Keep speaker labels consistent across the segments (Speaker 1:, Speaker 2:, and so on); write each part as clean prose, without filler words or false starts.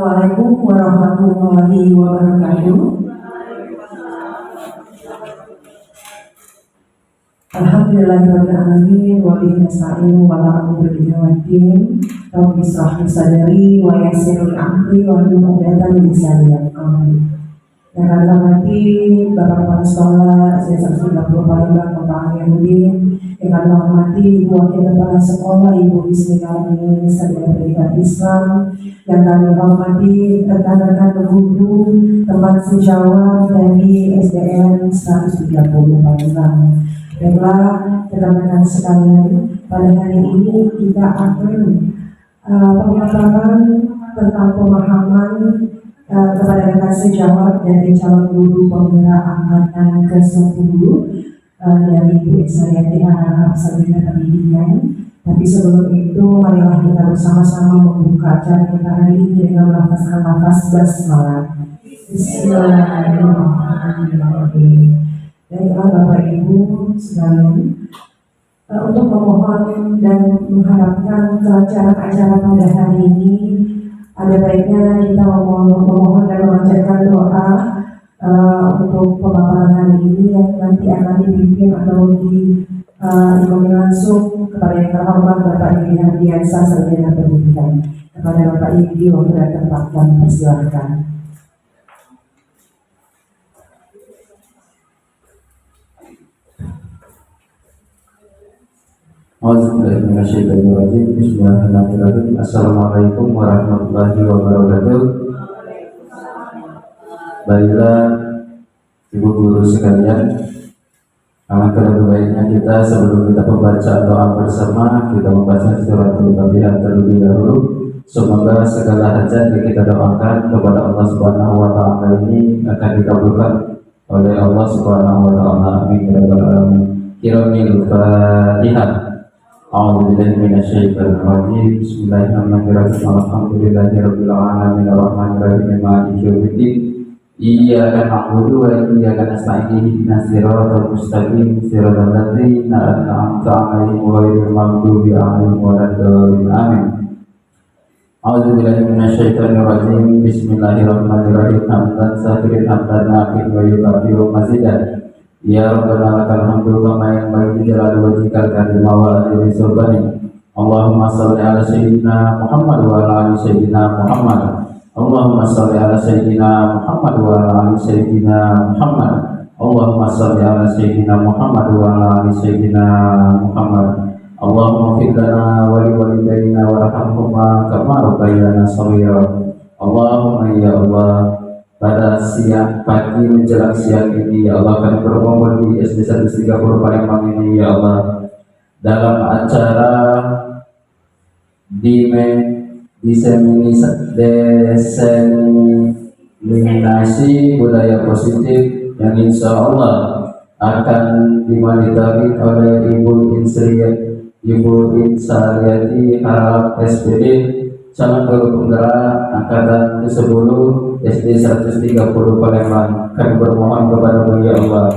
Speaker 1: Assalamualaikum warahmatullahi wabarakatuh. Alhamdulillahirrahmanirrahim. Wa bihi nasta'in wa la ilaha illa waddin. Rabbi shrah li sadri wa yassir li amri wa hlul 'uqdatam min lisani yafqahu. Yang kami hormati Bapak Kepala Sekolah SD 130 Palembang Kota Yahudin, yang kami hormati Ibu Wakil Kepala Sekolah Ibu Bismillahirrahmanirrahim Sarjana Pendidikan Islam, yang kami hormati rekan-rekan guru teman sejawat dari SDN 130 Palembang. Baiklah rekan-rekan sekalian, pada hari ini kita akan pemaparan tentang pemahaman kepada rekan sejawat dari calon guru penggerak angkatan ke-10 dari Bu Eksariati Sarjana Pendidikan. Tapi sebelum itu, marilah kita bersama-sama membuka acara kita hari ini dengan melafazkan lafaz basmalah. Bismillahirrahmanirrahim. Baiklah Bapak Ibu sekalian, untuk memohon dan mengharapkan kelancaran acara pada hari ini, ada baiknya kita memohon dan memanjatkan doa untuk pemaparan hari ini yang nanti akan dipimpin atau diimami langsung kepada yang terhormat Bapak Yudi Hardiansyah Sarjana Pendidikan. Kepada Bapak Yudi, waktu dan tempat kami persilakan.
Speaker 2: Bismillahirrahmanirrahim. Assalamualaikum warahmatullahi wabarakatuh. Baiklah Ibu guru sekalian, alangkah lebih baiknya kita sebelum kita membaca doa bersama, kita membaca surat Al-Fatihah terlebih dahulu. Semoga segala hajat yang kita doakan kepada Allah Subhanahu wa taala ini akan dikabulkan oleh Allah Subhanahu wa taala. Amin ya rabbal alamin. Kiramil Fatihah. A'udzubillahi minasyaitonir rajim. Bismillahirrahmanirrahim. Alhamdulillahirabbil alamin arrahmanirrahim maliki yaumiddin. Iyyaka na'budu wa iyyaka nasta'in. Ihdinas siratal mustaqim siratal ladzina an'amta 'alaihim ghairil maghdubi 'alaihim waladdallin. Amin. A'udzubillahi minasyaitonir rajim. Bismillahirrahmanirrahim. Hamdan safirin hamdan nafi'an wa yukafiru mazidan. Ya Rabbana lakal hamdu kama yanbaghi li jalali wajhikal karim wa li sultani. Allahumma shalli ala sayyidina Muhammad wa ala ali sayyidina Muhammad. Allahumma shalli ala sayyidina Muhammad wa ala ali sayyidina Muhammad. Allahumma shalli ala sayyidina Muhammad wa ala ali sayyidina Muhammad. Allahumma fir lana wa li walidayna warhamhuma kama rabbayana shaghira. Allahumma ya Allah, pada siang pagi menjelang siang ini ya Allah, kami berkumpul di SD 130 Palembang ini ya Allah, dalam acara diseminasi budaya positif yang insya Allah akan dimonitoring oleh Ibu Insariati Harap SPD, calon guru penggerak angkatan ke-10 SD 130 Palembang. Kami bermohon kepada-Mu ya Allah,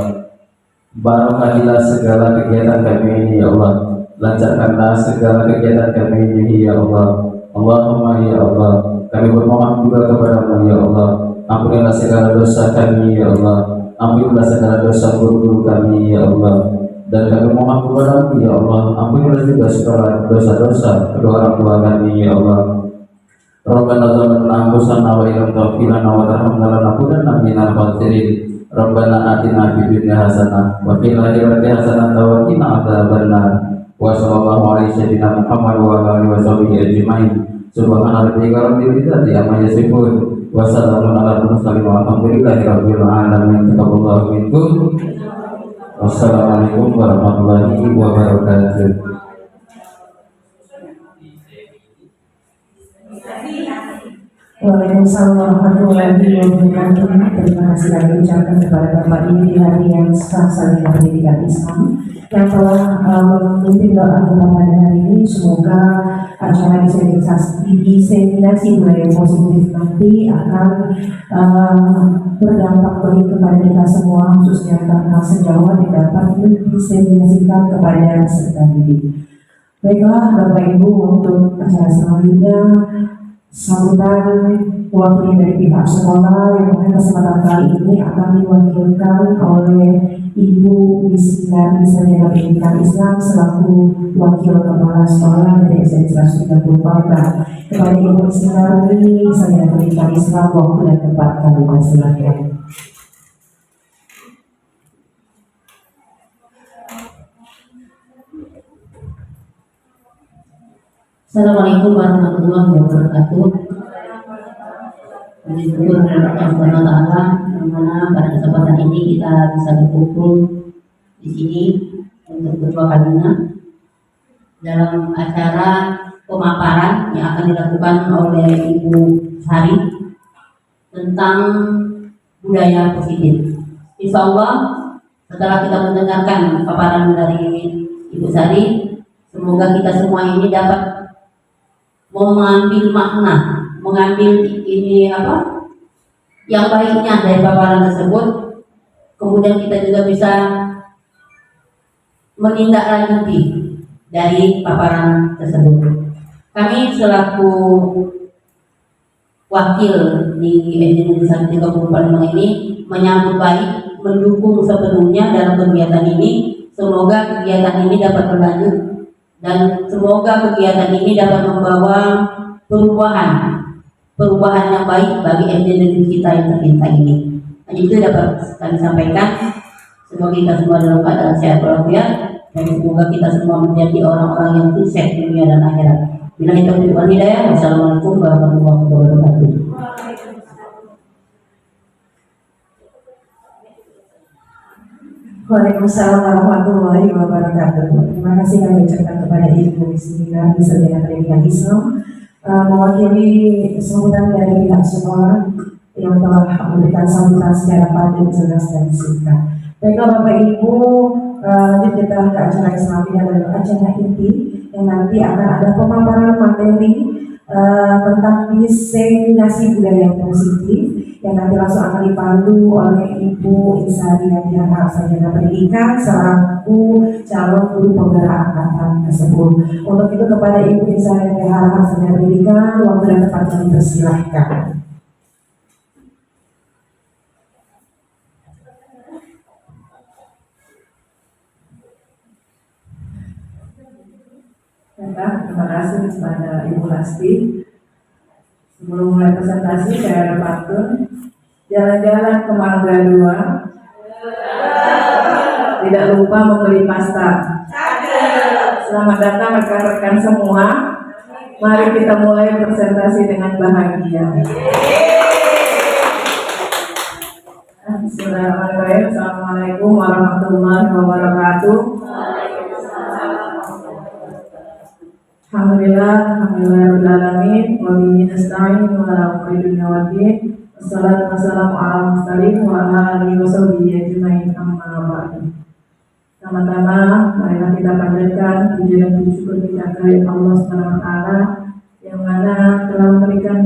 Speaker 2: barokahillah segala kegiatan kami ini ya Allah, lancarkanlah segala kegiatan kami ini ya Allah. Allahumma ya Allah, kami bermohon juga kepada-Mu ya Allah, ampunilah segala dosa kami ya Allah, ampunilah segala dosa guru kami ya Allah. Dan kami mohon kepada-Mu ya Allah, ampunilah juga segala dosa-dosa kedua orang tua kami ya Allah. Rabbana zalamna anfusana wa illam taghfir lana wa tarhamna lanakunanna minal khasirin. Rabbana atina fid dunya hasanah wa fil akhirati hasanah wa qina adzabannar. Wa sallallahu alaihi sayyidina Muhammad wa alihi washabihi ajmain. Subhana rabbika rabbil izzati amma yasifun wa salamun alal mursalin walhamdulillahi rabbil alamin. Taqabbalallahu minkum. Wassalamualaikum warahmatullahi wabarakatuh.
Speaker 1: Waalaikumsalam warahmatullahi wabarakatuh. Terima kasih kami ucapkan kepada Bapak Yudi Hardiansyah Sarjana Pendidikan Islam yang telah memimpin doa kita pada hari ini. Semoga acara diseminasi budaya positif nanti akan berdampak baik kepada kita semua, khususnya karena sejauh yang dapat diseminasikan kepada peserta didik. Baiklah Bapak Ibu, untuk acara selanjutnya Sambutan wakil dari pihak sekolah yang pada kesempatan kali ini akan diwakilkan oleh Ibu Misnari Sarjana Pendidikan Islam selaku wakil kepala sekolah dari SMP 130 Palembang. Kepada Ibu Misnari Sarjana Pendidikan Islam, waktu dan tempat kami persilakan.
Speaker 3: Assalamualaikum warahmatullahi wabarakatuh. Puji syukur kepada Allah Subhanahu wa Ta'ala, yang mana pada kesempatan ini kita bisa berkumpul di sini untuk kedua kalinya dalam acara pemaparan yang akan dilakukan oleh Ibu Sari tentang budaya positif. Insya Allah setelah kita mendengarkan paparan dari Ibu Sari, semoga kita semua ini dapat mengambil makna, mengambil ini yang baiknya dari paparan tersebut. Kemudian kita juga bisa menindaklanjuti dari paparan tersebut. Kami selaku wakil di SD Negeri 130 Palembang ini menyambut baik, mendukung sepenuhnya dalam kegiatan ini. Semoga kegiatan ini dapat berlanjut dan semoga kegiatan ini dapat membawa perubahan yang baik bagi SD negeri kita yang tercinta ini. Hanya itu dapat kami sampaikan. Semoga kita semua dalam keadaan sehat walafiat dan semoga kita semua menjadi orang-orang yang sukses dunia dan akhirat. Bila itu wal hidayah. Wassalamualaikum warahmatullahi wabarakatuh.
Speaker 1: Waalaikumsalam warahmatullahi wabarakatuh. Terima kasih kami ucapkan kepada Ibu Misnari Sarjana Pendidikan Islam mewakili sambutan dari pihak sekolah yang telah memberikan sambutan secara padat, jelas dan singkat. Baiklah Bapak Ibu, lanjut kita ke acara selanjutnya adalah acara inti yang nanti akan ada pemaparan materi tentang diseminasi budaya positif yang nanti langsung akan dipandu oleh Ibu Insari Yadiana Sarjana Pendidikan selaku calon guru penggerak angkatan tersebut. Untuk itu kepada Ibu Insari Yadiana Sarjana Pendidikan, waktu dan tempat kami persilahkan.
Speaker 4: Terima kasih kepada Ibu Lasti. Sebelum mulai presentasi, saya ada pantun. Jalan-jalan ke Mangga 2, tidak lupa membeli pasta. Selamat datang rekan-rekan semua. Mari kita mulai presentasi dengan bahagia. Bismillahirrahmanirrahim. Assalamualaikum warahmatullahi wabarakatuh. Alhamdulillahirrahmanirrahim. Wa bihi nasta'in wa ala umuri dunya waddin. Wassalatu wassalamu ala mursalin wa ala alihi wa sahbihi ajmain, amma ba'du. Pertama-tama marilah kita panjatkan puji dan puji syukur kita kepada Allah Subhanahu wa Ta'ala yang mana telah memberikan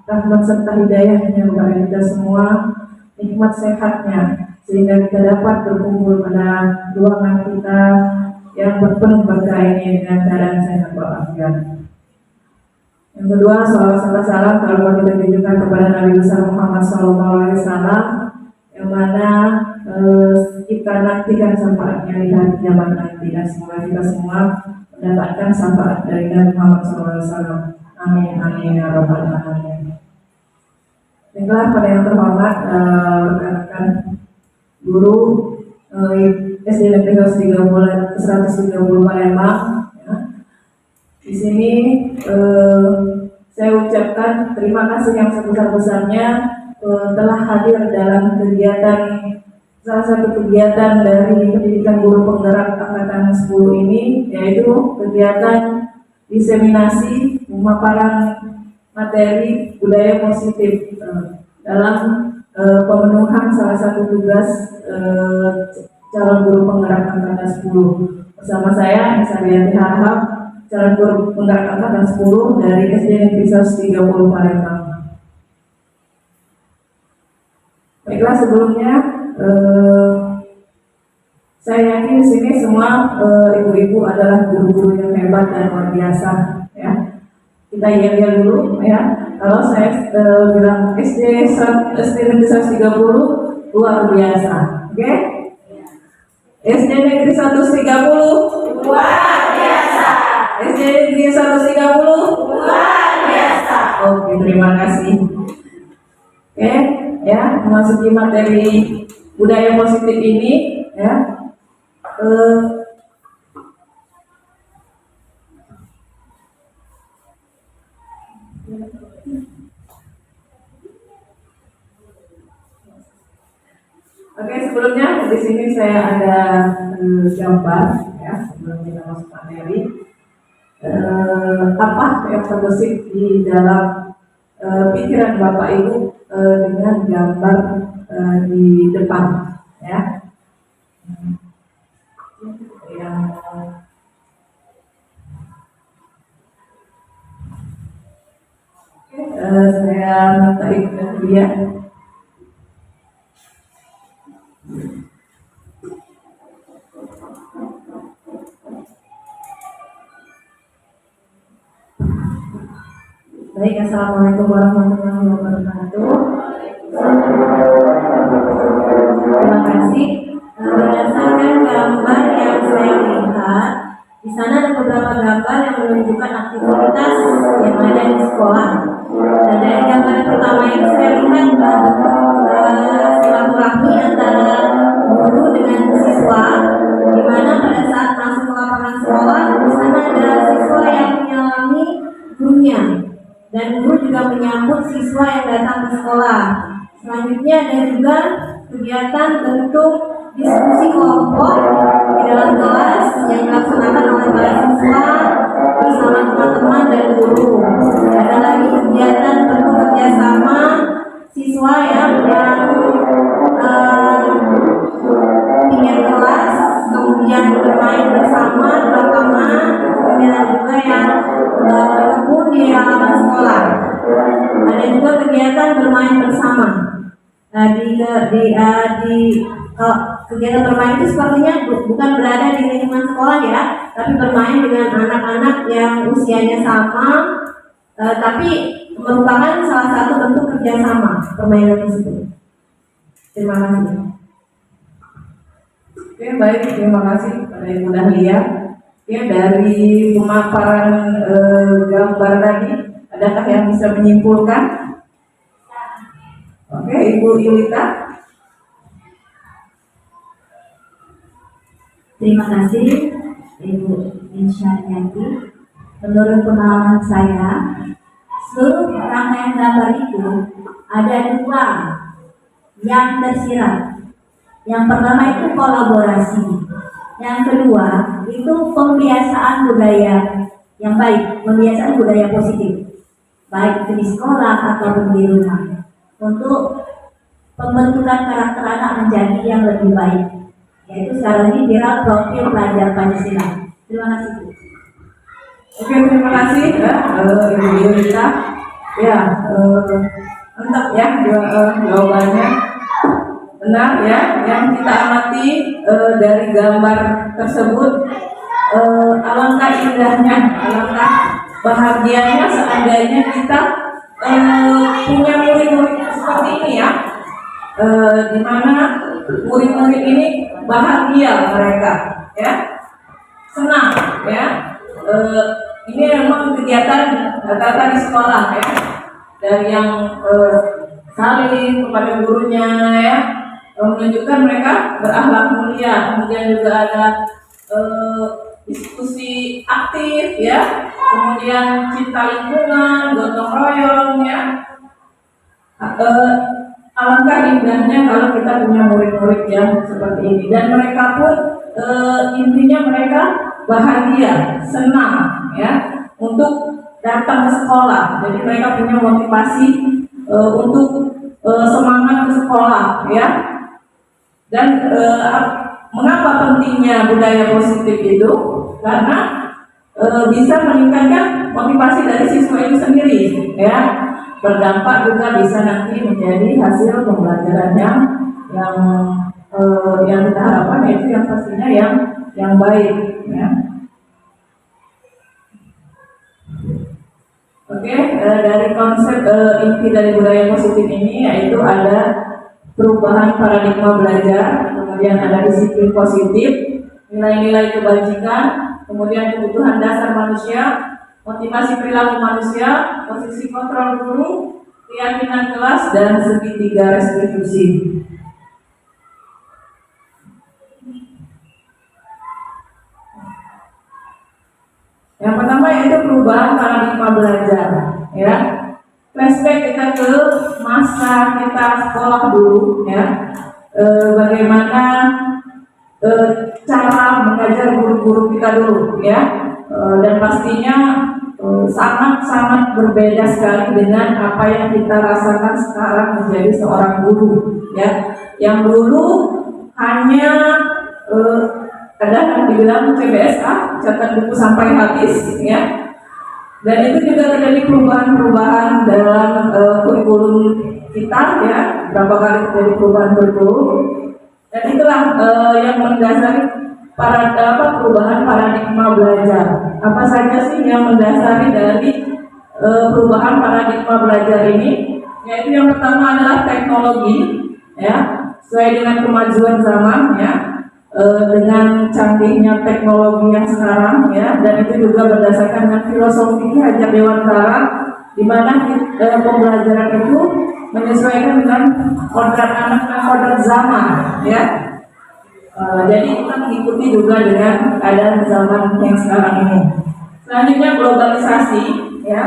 Speaker 4: rahmat serta hidayahnya kepada kita semua, nikmat sehatnya sehingga kita dapat berkumpul pada ruangan kita yang berpenuh berkah ini dengan keadaan sehat walafiat. Yang kedua, salawat salam kalau kita tunjukkan kepada Nabi besar Muhammad SAW yang mana kita nantikan syafaatnya di hari kiamat nanti, dan semoga kita semua mendapatkan syafaat dari Nabi Muhammad SAW. Amin amin ya rabbal alamin. Baiklah, pada yang terhormat rekan-rekan guru SD Negeri 130 Palembang. Ya. Di sini saya ucapkan terima kasih yang sebesar-besarnya telah hadir dalam kegiatan, salah satu kegiatan dari pendidikan guru penggerak angkatan 10 ini, yaitu kegiatan diseminasi pemaparan materi budaya positif dalam pemenuhan salah satu tugas calon guru penggerak angkatan 10. Bersama saya Insari Harhab, calon guru penggerak angkatan 10 dari SD Negeri 130 Palembang. Baiklah, sebelumnya saya yakin di sini semua ibu-ibu adalah guru-guru yang hebat dan luar biasa. Ya, kita iya dulu ya. Kalau saya bilang SD Negeri 130 luar biasa, oke? SD Negeri 130 luar biasa. SD Negeri 130 luar biasa. Oke, terima kasih. Oke, ya, memasuki materi budaya positif ini, ya. Oke, sebelumnya di sini saya ada gambar, ya, sebelum kita masuk materi. Apa yang terbesit di dalam pikiran Bapak Ibu dengan gambar di depan, ya. Yang saya minta ikut dia. Baik, assalamualaikum warahmatullahi wabarakatuh. Terima kasih. Berdasarkan gambar yang saya lihat, di sana ada beberapa gambar yang menunjukkan aktivitas yang ada di sekolah. Dan dari gambar pertama yang saya lihat bentuk silaturahmi antara guru dengan siswa, di mana pada saat masuk ke lapangan sekolah, di sana ada siswa yang menyalami gurunya. Dan guru juga menyambut siswa yang datang ke sekolah. Selanjutnya ada juga kegiatan bentuk diskusi kelompok di dalam kelas yang dilaksanakan oleh para siswa bersama teman-teman dan guru. Ada lagi kegiatan bentuk kerjasama siswa yang pinggir kelas, kemudian bermain bersama di lapangan, kemudian ada juga yang berkebun di halaman sekolah. Ada juga kegiatan bermain bersama. Kegiatan bermain itu sepertinya bukan berada di lingkungan sekolah, ya, tapi bermain dengan anak-anak yang usianya sama, tapi merupakan salah satu bentuk kerjasama permainan tersebut. Terima kasih.
Speaker 1: Oke, baik, terima kasih pada Ibu Dahlia. Ya, dari pemaparan gambar tadi, adakah yang bisa menyimpulkan? Oke, Ibu Yulita.
Speaker 5: Terima kasih Ibu Insyariati. Menurut pengalaman saya, seluruh rangkaian gambar itu ada dua yang tersirat. Yang pertama itu kolaborasi. Yang kedua itu pembiasaan budaya yang baik, pembiasaan budaya positif, baik itu di sekolah ataupun di rumah, untuk pembentukan karakter anak menjadi yang lebih baik. Yaitu sekarang ini viral profil pelajar Pancasila. Terima kasih, Bu.
Speaker 1: Oke, terima kasih ya, Ibu Yulita. Ya, mantap ya jawabannya. Benar ya, yang kita amati dari gambar tersebut, alangkah indahnya, alangkah bahagianya seandainya kita punya murid-murid seperti ini, ya, di mana murid-murid ini bahagia mereka, ya, senang, ya. Ini memang kegiatan rata-rata di sekolah, ya, dari yang saling kepada gurunya, ya, menunjukkan mereka berakhlak mulia. Kemudian juga ada diskusi aktif, ya, kemudian cinta lingkungan, gotong royong, ya. Alangkah indahnya kalau kita punya murid-murid yang seperti ini, dan mereka pun intinya mereka bahagia, senang, ya, untuk datang ke sekolah. Jadi mereka punya motivasi untuk semangat ke sekolah, ya. Dan mengapa pentingnya budaya positif itu? Karena bisa meningkatkan motivasi dari siswa itu sendiri, ya. Berdampak juga bisa nanti menjadi hasil pembelajaran yang kita harapkan, yaitu yang pastinya yang baik, ya.
Speaker 4: Oke, dari konsep inti dari budaya positif ini yaitu ada perubahan paradigma belajar, kemudian ada disiplin positif, nilai-nilai kebajikan, kemudian kebutuhan dasar manusia, motivasi perilaku manusia, posisi kontrol guru, keyakinan kelas, dan segitiga restitusi. Yang pertama yaitu perubahan paradigma belajar, ya. Flashback kita ke masa kita sekolah dulu, ya. Bagaimana cara mengajar guru-guru kita dulu, ya. Dan pastinya sangat-sangat berbeda sekali dengan apa yang kita rasakan sekarang menjadi seorang guru, ya. Yang dulu hanya ada yang dibilang CBSA, catat buku sampai habis, ya. Dan itu juga terjadi perubahan-perubahan dalam kurikulum kita, ya. Berapa kali terjadi perubahan kurikulum. Dan itulah yang mendasari perubahan paradigma belajar. Apa saja sih yang mendasari dari perubahan paradigma belajar ini? Yaitu yang pertama adalah teknologi, ya. Sesuai dengan kemajuan zaman, ya. Dengan canggihnya teknologi yang sekarang, ya, dan itu juga berdasarkan dengan filosofi Ki Hajar Dewantara, di mana pembelajaran itu menyesuaikan dengan kodrat anak dan kodrat zaman, ya. Jadi kita mengikuti juga dengan keadaan zaman yang sekarang ini. Selanjutnya globalisasi, ya.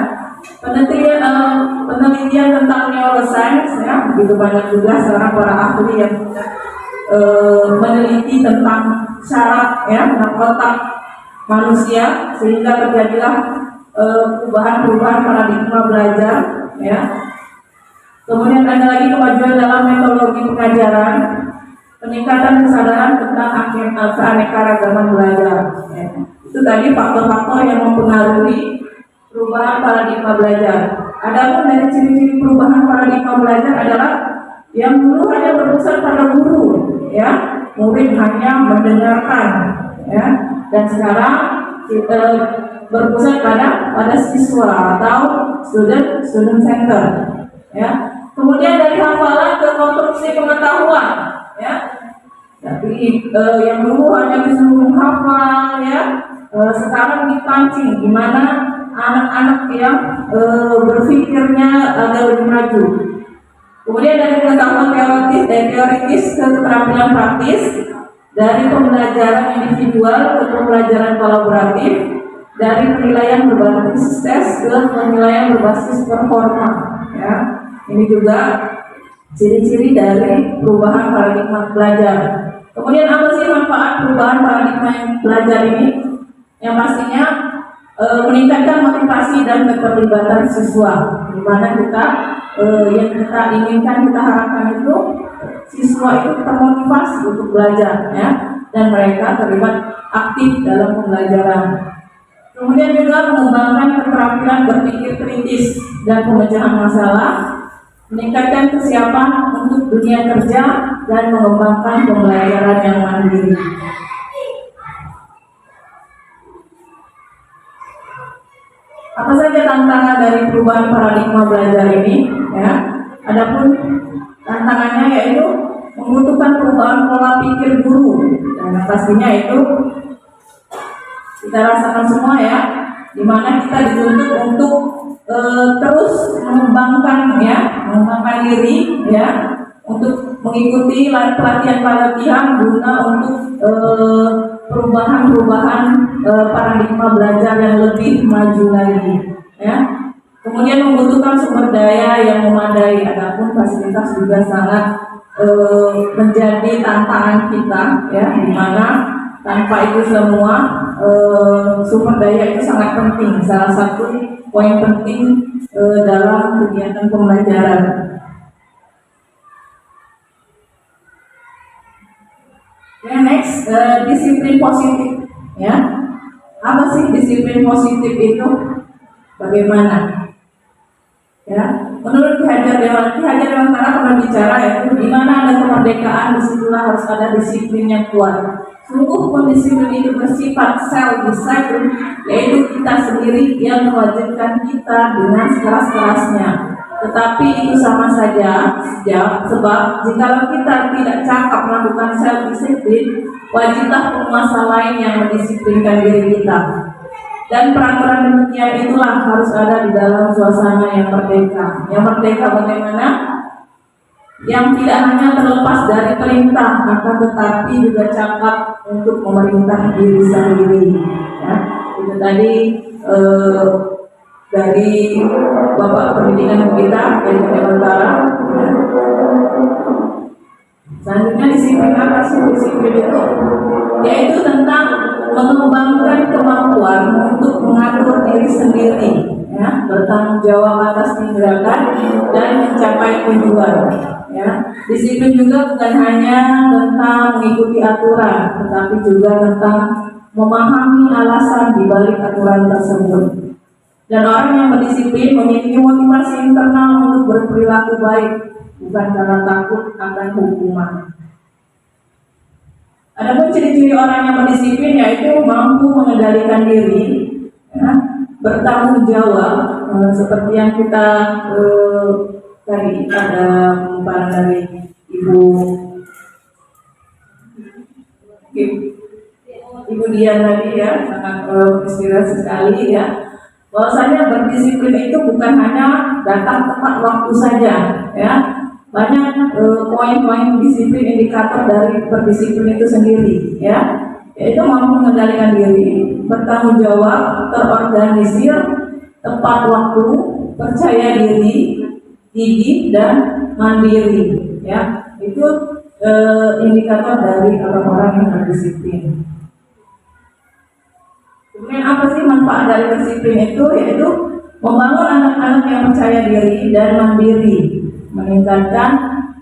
Speaker 4: Penelitian tentang neuroscience, ya, begitu banyak juga sekarang para ahli yang meneliti tentang syarat, ya, otak manusia, sehingga terjadilah perubahan paradigma belajar, ya. Kemudian ada lagi kemajuan dalam metodologi pengajaran, peningkatan kesadaran tentang keanekaragaman belajar, ya. Itu tadi faktor-faktor yang mempengaruhi perubahan paradigma belajar. Adapun dari ciri-ciri perubahan paradigma belajar adalah yang dulu hanya berpusat pada guru, ya, murid hanya mendengarkan, ya, dan sekarang kita berpusat pada siswa atau student center, ya. Kemudian dari hafalan ke konstruksi pengetahuan, ya. Jadi yang dulu hanya disuruh menghafal, ya, sekarang dipancing gimana anak-anak yang berpikirnya agak lebih maju. Kemudian dari pengetahuan teoritis ke keterampilan praktis, dari pembelajaran individual ke pembelajaran kolaboratif, dari penilaian berbasis tes ke penilaian berbasis performa, ya. Ini juga ciri-ciri dari perubahan paradigma belajar. Kemudian apa sih manfaat perubahan paradigma belajar ini? Yang pastinya meningkatkan motivasi dan keterlibatan siswa, di mana yang kita inginkan, kita harapkan itu siswa itu termotivasi untuk belajar, ya, dan mereka terlibat aktif dalam pembelajaran. Kemudian juga mengembangkan keterampilan berpikir kritis dan pemecahan masalah, meningkatkan kesiapan untuk dunia kerja, dan mengembangkan pembelajaran yang mandiri. Apa saja tantangan dari perubahan paradigma belajar ini, ya? Adapun tantangannya yaitu membutuhkan perubahan pola pikir guru, dan pastinya itu kita rasakan semua, ya, di mana kita dituntut untuk terus mengembangkan diri, ya, untuk mengikuti pelatihan guna untuk perubahan paradigma belajar yang lebih maju lagi, ya. Kemudian membutuhkan sumber daya yang memadai, adapun fasilitas juga sangat menjadi tantangan kita, ya, di mana tanpa itu semua sumber daya itu sangat penting, salah satu poin penting dalam kegiatan pembelajaran. Yang next, disiplin positif, ya. Apa sih disiplin positif itu? Bagaimana? Ya, menurut Ki Hajar Karena pernah bicara yaitu di mana ada kemerdekaan disitulah harus ada disiplin yang kuat. Sungguh pun disiplin itu bersifat self discipline, yaitu kita sendiri yang mewajibkan kita dengan sekeras-kerasnya. Tetapi itu sama saja, sebab jikalau kita tidak cakap melakukan self disiplin, wajiblah penguasa lain yang mendisiplinkan diri kita. Dan peraturan demikian itulah harus ada di dalam suasana yang merdeka. Yang merdeka bagaimana? Yang tidak hanya terlepas dari perintah, akan tetapi juga cakap untuk memerintah diri sendiri. Ya, itu tadi dari Bapak Pendidikan kita dari Utara. Ya. Selanjutnya disiplin apa sih? Disiplin itu yaitu tentang mengembangkan kemampuan untuk mengatur diri sendiri, ya, bertanggung jawab atas tindakan dan mencapai tujuan. Ya, disiplin juga bukan hanya tentang mengikuti aturan, tetapi juga tentang memahami alasan di balik aturan tersebut. Dan orang yang berdisiplin memiliki motivasi internal untuk berperilaku baik, bukan karena takut akan hukuman. Adapun ciri-ciri orang yang berdisiplin yaitu mampu mengendalikan diri, ya, bertanggung jawab, seperti yang kita tadi ada pemaparan dari Ibu Dian tadi ya, sangat inspirasi sekali ya. Bahwasanya berdisiplin itu bukan hanya datang tepat waktu saja, ya. Banyak poin-poin disiplin indikator dari berdisiplin itu sendiri, ya, yaitu mampu mengendalikan diri, bertanggung jawab, terorganisir, tepat waktu, percaya diri, gigih dan mandiri, ya. Itu indikator dari orang-orang yang berdisiplin. Kemudian apa sih manfaat dari disiplin itu? Yaitu membangun anak-anak yang percaya diri dan mandiri, meningkatkan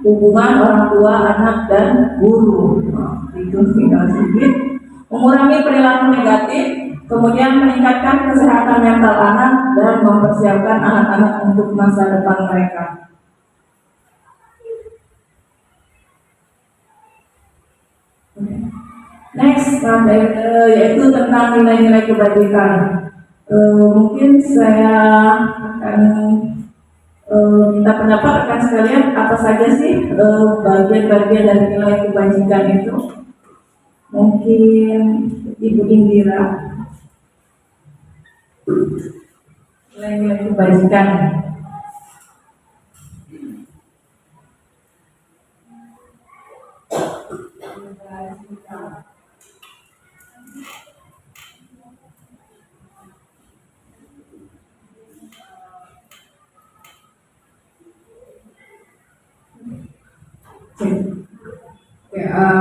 Speaker 4: hubungan orang tua, anak, dan guru. Itu tinggal sedikit. Mengurangi perilaku negatif, kemudian meningkatkan kesehatan mental anak dan mempersiapkan anak-anak untuk masa depan mereka. Next, yaitu tentang nilai-nilai kebajikan. Mungkin saya akan minta pendapat rekan sekalian, apa saja sih bagian-bagian dari nilai kebajikan itu? Mungkin Ibu Indira. Nilai-nilai kebajikan.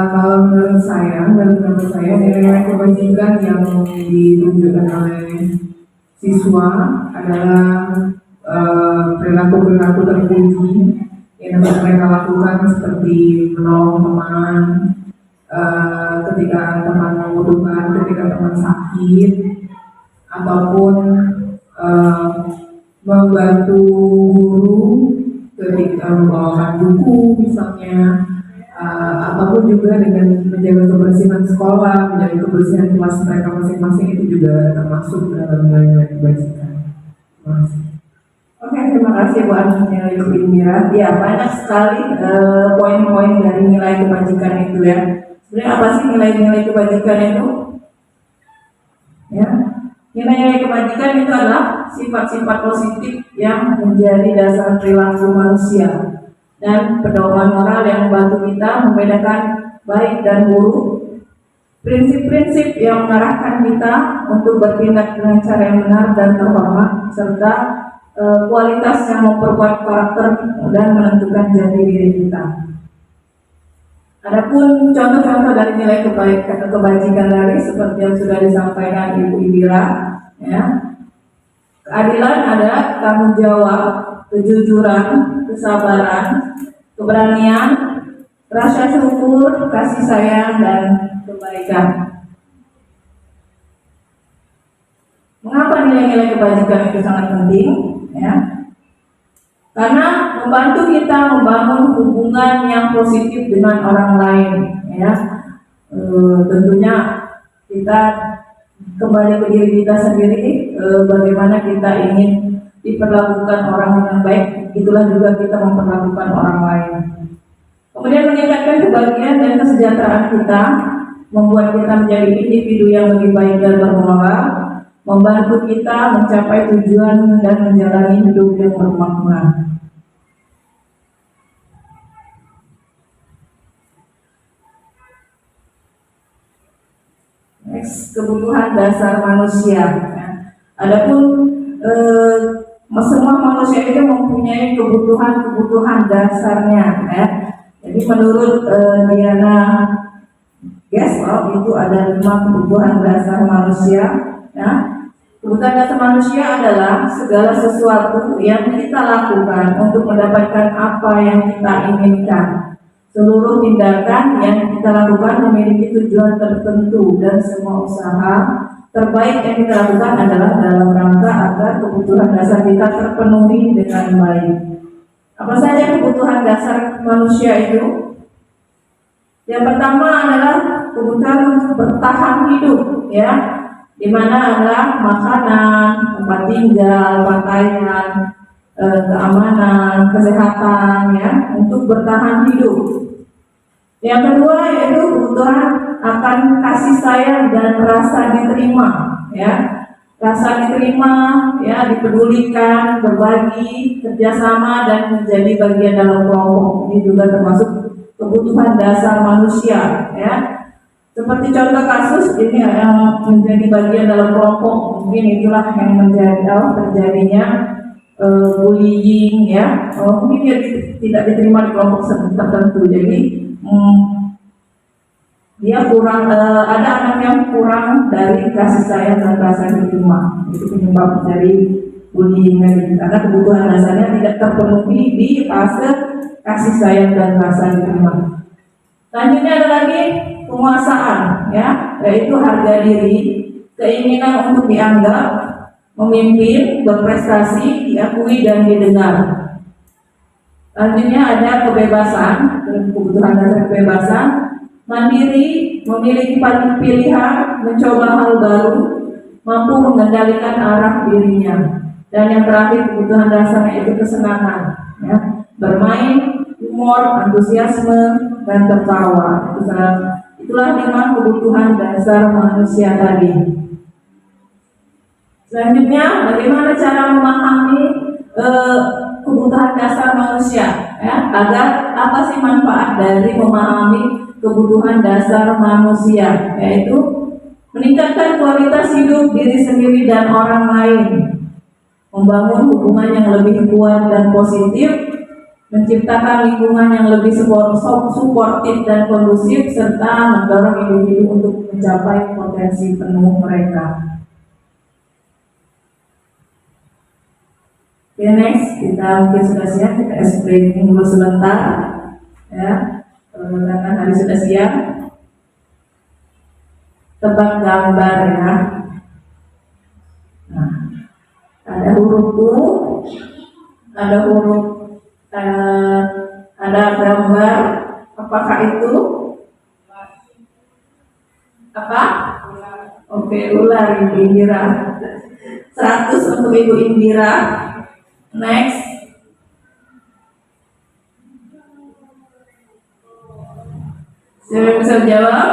Speaker 1: Kalau menurut saya nilai kebajikan yang ditunjukkan oleh siswa adalah perilaku-perilaku terpuji yang dapat mereka lakukan, seperti menolong teman ketika teman membutuhkan, ketika teman sakit, ataupun membantu guru ketika membawakan buku misalnya, ataupun juga dengan menjaga kebersihan sekolah, menjaga kebersihan kelas mereka masing-masing, itu juga termasuk dalam nilai-nilai kebajikan. Terima kasih.
Speaker 4: Oke, terima kasih Bu Ibu Indira. Ya, banyak sekali poin-poin dari nilai kebajikan itu ya. Sebenarnya apa sih nilai-nilai kebajikan itu? Ya, nilai-nilai kebajikan itu adalah sifat-sifat positif yang menjadi dasar perilaku manusia dan pedoman moral yang membantu kita membedakan baik dan buruk, prinsip-prinsip yang mengarahkan kita untuk bertindak dengan cara yang benar dan terhormat, serta kualitas yang memperkuat karakter dan menentukan jati diri kita. Adapun contoh-contoh dari nilai kebajikan dari seperti yang sudah disampaikan Ibu Indira, ya. Keadilan ada tanggung jawab, kejujuran, kesabaran, keberanian, rasa syukur, kasih sayang, dan kebaikan. Mengapa nilai-nilai kebajikan itu sangat penting? Ya, karena membantu kita membangun hubungan yang positif dengan orang lain, ya. Tentunya kita kembali ke diri kita sendiri, bagaimana kita ingin diperlakukan orang dengan baik, itulah juga kita memperlakukan orang lain. Kemudian meningkatkan kebahagiaan dan kesejahteraan kita, membuat kita menjadi individu yang lebih baik dan bermoral, membantu kita mencapai tujuan dan menjalani hidup yang bermakna. Next, kebutuhan dasar manusia. Adapun semua manusia itu mempunyai kebutuhan dasarnya, ya. Jadi menurut Diana Geslow itu ada 5 kebutuhan dasar manusia, ya. Kebutuhan dasar manusia adalah segala sesuatu yang kita lakukan untuk mendapatkan apa yang kita inginkan. Seluruh tindakan yang kita lakukan memiliki tujuan tertentu dan semua usaha terbaik yang kita lakukan adalah dalam rangka agar kebutuhan dasar kita terpenuhi dengan baik. Apa saja kebutuhan dasar manusia itu? Yang pertama adalah kebutuhan untuk bertahan hidup, ya, di mana adalah makanan, tempat tinggal, pakaian, keamanan, kesehatan, ya, untuk bertahan hidup. Yang kedua yaitu kebutuhan akan kasih sayang dan rasa diterima, ya, rasa diterima, ya, dipedulikan, berbagi, kerjasama dan menjadi bagian dalam kelompok. Ini juga termasuk kebutuhan dasar manusia, ya. Seperti contoh kasus ini yang menjadi bagian dalam kelompok, mungkin itulah yang menjadi terjadinya bullying, ya. Mungkin dia tidak diterima di kelompok tertentu, jadi dia kurang, ada anak yang kurang dari kasih sayang dan rasa diterima. Itu penyebab dari bullying tadi, karena kebutuhan dasarnya tidak terpenuhi di fase kasih sayang dan rasa diterima. Selanjutnya ada lagi penguasaan, ya, yaitu harga diri, keinginan untuk dianggap, memimpin, berprestasi, diakui dan didengar. Selanjutnya ada kebebasan, kebutuhan dasar kebebasan, mandiri, memiliki pilihan, mencoba hal baru, mampu mengendalikan arah dirinya. Dan yang terakhir kebutuhan dasarnya itu kesenangan, ya, bermain, humor, antusiasme, dan tertawa. Itulah 5 kebutuhan dasar manusia tadi. Selanjutnya, bagaimana cara memahami kebutuhan dasar manusia, ya, agar apa sih manfaat dari memahami kebutuhan dasar manusia, yaitu meningkatkan kualitas hidup diri sendiri dan orang lain, membangun hubungan yang lebih kuat dan positif, menciptakan lingkungan yang lebih suportif dan kondusif, serta mendorong individu untuk mencapai potensi penuh mereka. Oke, next, kita mungkin sudah siap, kita explaining dulu sebentar, ya, karena hari sudah siap. Tebak gambar, ya. Nah, ada huruf U, ada huruf, ada gambar, apakah itu? Apa? Oke, ular, Ibu Indira. 100 untuk Ibu Indira. Next. Siapa yang bisa jawab?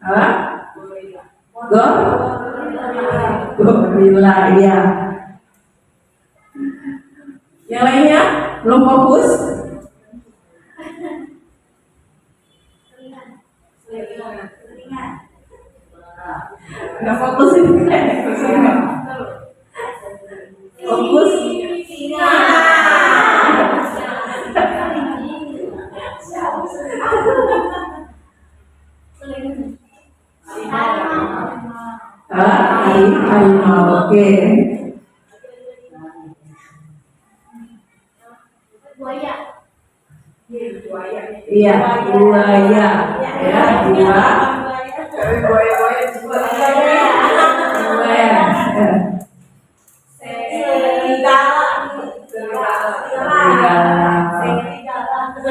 Speaker 4: Apa? Gorila, ya. Yang lainnya belum fokus? Nggak fokus ini. Fokus. Harimau, oke.
Speaker 5: Buaya.
Speaker 4: Iya, buaya. Ya, buaya. Buaya.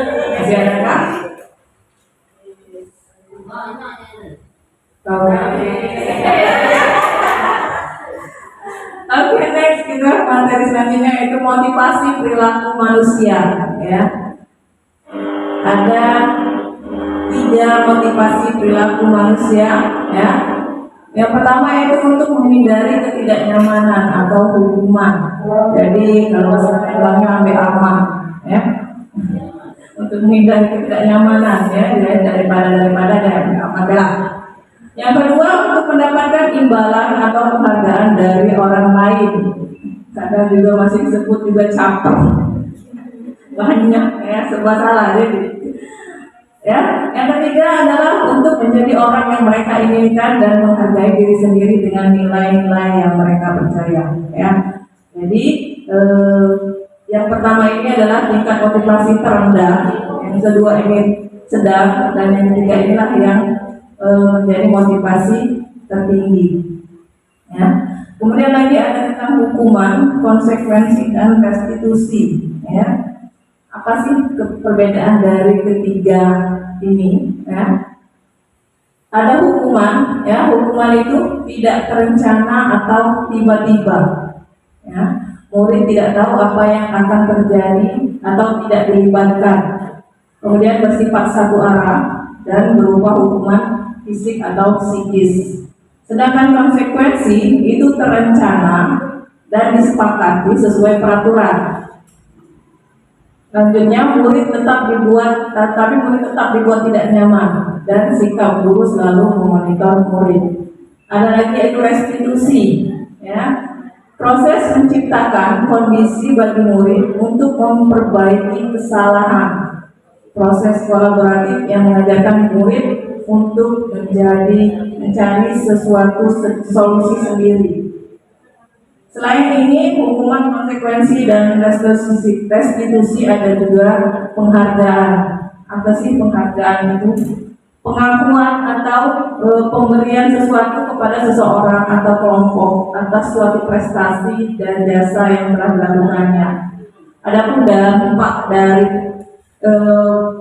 Speaker 4: Masih ada kah? Tahu ya? Oke, next kita materi selanjutnya yaitu motivasi perilaku manusia. Ya, ada 3 motivasi perilaku manusia. Ya, yang pertama yaitu untuk menghindari ketidaknyamanan atau hukuman. Jadi kalau bahasa bilangnya ambil aman, ya, untuk menghindari ketidaknyamanan, ya, daripada dari aman. Yang kedua untuk mendapatkan imbalan atau penghargaan dari orang lain. Kadang juga masih disebut juga caper. Banyak ya, serba salah jadi. Ya, yang ketiga adalah untuk menjadi orang yang mereka inginkan dan menghargai diri sendiri dengan nilai-nilai yang mereka percaya. Ya, jadi yang pertama ini adalah tingkat motivasi terendah, yang kedua ini sedang, dan yang ketiga inilah yang menjadi motivasi tertinggi. Ya, kemudian lagi ada tentang hukuman, konsekuensi dan restitusi. Ya. Apa sih perbedaan dari ketiga ini? Ya. Ada hukuman, ya, hukuman itu tidak terencana atau tiba-tiba. Ya. Murid tidak tahu apa yang akan terjadi atau tidak dilibatkan. Kemudian bersifat satu arah dan berupa hukuman fisik atau psikis. Sedangkan konsekuensi itu terencana dan disepakati sesuai peraturan. Selanjutnya, murid tetap dibuat tidak nyaman dan sikap guru selalu memonitor murid. Ada lagi yaitu restitusi, ya, proses menciptakan kondisi bagi murid untuk memperbaiki kesalahan. Proses kolaboratif yang mengajarkan murid untuk mencari sesuatu solusi sendiri. Selain ini, hukuman, konsekuensi, dan restitusi ada juga penghargaan. Apa sih penghargaan itu? Pengakuan atau pemberian sesuatu kepada seseorang atau kelompok atas suatu prestasi dan jasa yang telah dilakukannya. Adapun dampak dari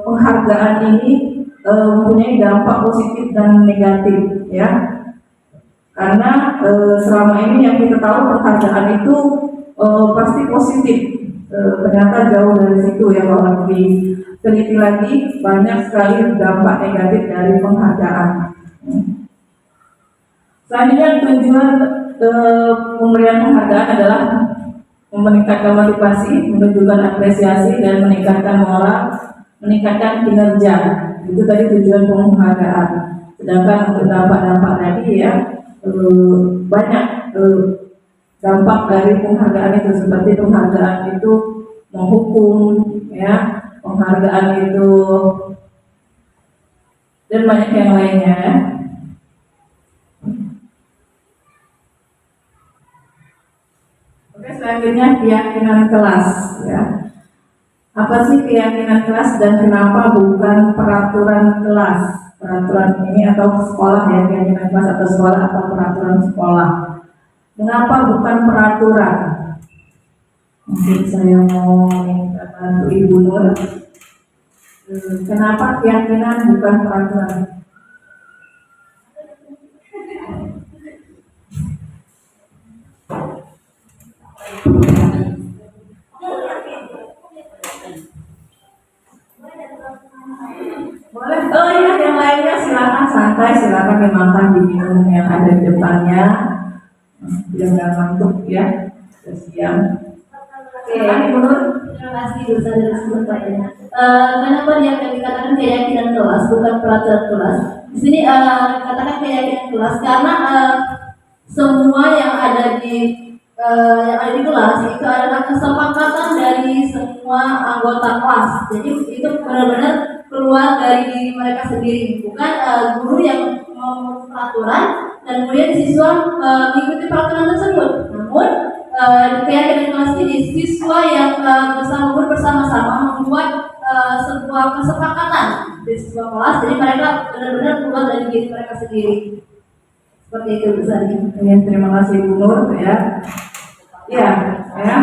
Speaker 4: penghargaan ini mempunyai dampak positif dan negatif, ya. Karena selama ini yang kita tahu penghargaan itu pasti positif, ternyata jauh dari situ, ya. Kalau diteliti lagi banyak sekali dampak negatif dari penghargaan. Selanjutnya tujuan pemberian penghargaan adalah meningkatkan motivasi, menunjukkan apresiasi, dan meningkatkan moral, meningkatkan kinerja. Itu tadi tujuan penghargaan. Sedangkan untuk dampak-dampak tadi, ya, banyak dampak dari penghargaan itu, seperti penghargaan itu menghukum, ya, penghargaan itu dan banyak yang lainnya, ya. Oke, selanjutnya keyakinan kelas, ya. Apa sih keyakinan kelas dan kenapa bukan peraturan kelas? Peraturan ini atau sekolah, ya, keyakinan kelas atau sekolah atau peraturan sekolah. Mengapa bukan peraturan? Mungkin saya mau minta bantu Ibu Nur. Kenapa keyakinan bukan peraturan? Boleh, oh iya, yang lainnya silakan santai, silakan dimakan, diminum yang ada di depannya, jangan ngantuk, ya, sudah siang. Silakan Ibu Nur.
Speaker 5: Terima kasih Bu Sadar pertanyaan. Kenapa dia akan dikatakan keyakinan kelas bukan peraturan kelas? Di sini dikatakan keyakinan kelas karena semua yang ada di kelas itu adalah kesepakatan dari semua anggota kelas. Jadi itu benar-benar keluar dari diri mereka sendiri, bukan guru yang mau peraturan dan kemudian siswa mengikuti peraturan tersebut. Namun keyakinan kelas ini siswa yang bersama-sama membuat sebuah kesepakatan di sebuah kelas, jadi mereka benar-benar keluar dari diri mereka sendiri. Seperti itu besarnya.
Speaker 4: Ya, terima kasih Bu Nur, ya. Ya, ya.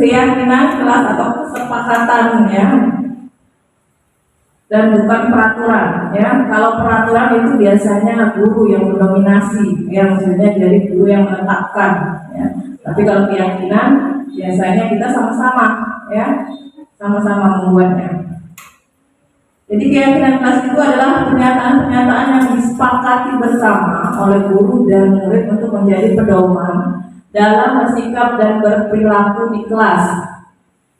Speaker 4: Keyakinan kelas atau kesepakatan, ya. dan bukan peraturan. Ya, kalau peraturan itu biasanya guru yang mendominasi, ya maksudnya jadi guru yang menetapkan. Ya. Tapi kalau keyakinan biasanya kita sama-sama, ya sama-sama membuatnya. Jadi keyakinan kelas itu adalah pernyataan-pernyataan yang disepakati bersama oleh guru dan murid untuk menjadi pedoman dalam bersikap dan berperilaku di kelas.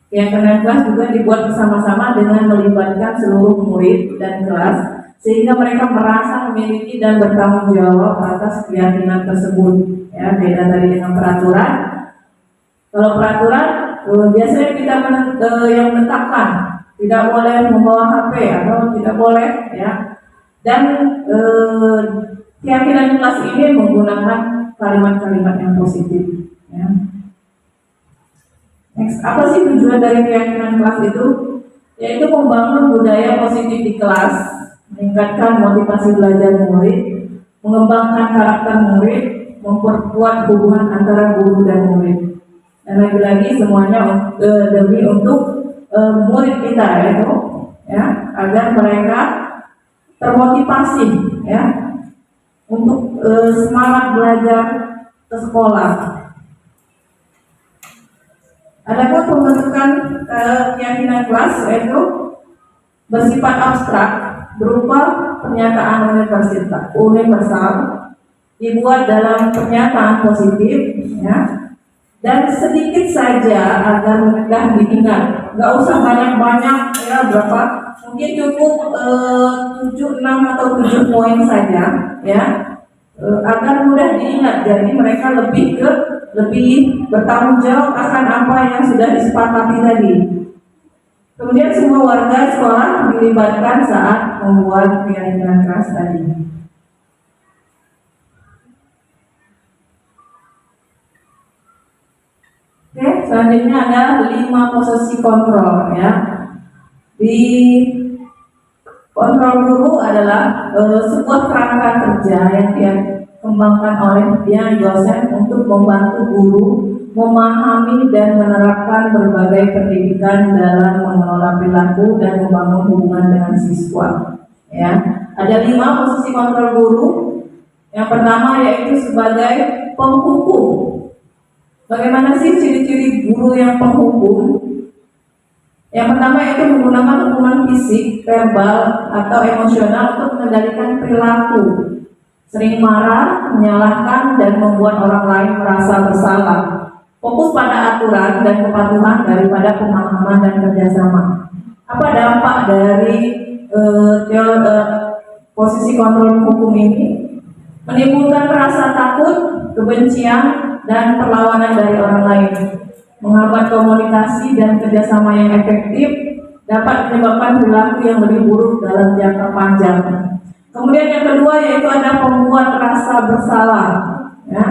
Speaker 4: Keyakinan kelas juga dibuat bersama-sama dengan melibatkan seluruh murid dan kelas, sehingga mereka merasa memiliki dan bertanggung jawab atas keyakinan tersebut. Ya, beda dari dengan peraturan. Kalau peraturan biasanya kita yang menetapkan tidak boleh membawa HP atau tidak boleh, ya. Dan keyakinan kelas ini menggunakan kalimat-kalimat yang positif. Ya. Next, apa sih tujuan dari keyakinan kelas itu? Yaitu membangun budaya positif di kelas, meningkatkan motivasi belajar murid, mengembangkan karakter murid, memperkuat hubungan antara guru dan murid. Dan lagi-lagi semuanya demi untuk murid kita, yaitu ya agar mereka termotivasi, ya untuk semangat belajar ke sekolah. Adapun pembentukan keyakinan kelas yaitu bersifat abstrak berupa pernyataan universal dibuat dalam pernyataan positif, ya, dan sedikit saja agar mudah diingat. Nggak usah banyak-banyak, ya berapa, mungkin cukup 7, 6 atau 7 poin saja, ya, agar mudah diingat. Jadi mereka lebih bertanggung jawab akan apa yang sudah disepakati tadi. Kemudian semua warga sekolah dilibatkan saat membuat keyakinan kelas tadi. Oke, selanjutnya ada 5 posisi kontrol, ya. Di kontrol guru adalah sebuah kerangka kerja yang dikembangkan oleh dosen untuk membantu guru memahami dan menerapkan berbagai pendidikan dalam mengelola perilaku dan membangun hubungan dengan siswa. Ya, ada 5 posisi kontrol guru. Yang pertama yaitu sebagai penghukum. Bagaimana sih ciri-ciri guru yang penghukum? Yang pertama yaitu menggunakan hukuman fisik, verbal, atau emosional untuk mengendalikan perilaku. Sering marah, menyalahkan, dan membuat orang lain merasa bersalah. Fokus pada aturan dan kepatuhan daripada pemahaman dan kerjasama. Apa dampak dari posisi kontrol hukum ini? Menimbulkan rasa takut, kebencian, dan perlawanan dari orang lain, menghambat komunikasi dan kerjasama yang efektif, dapat menyebabkan perilaku yang lebih buruk dalam jangka panjang. Kemudian yang kedua yaitu ada pembuat rasa bersalah. Ya.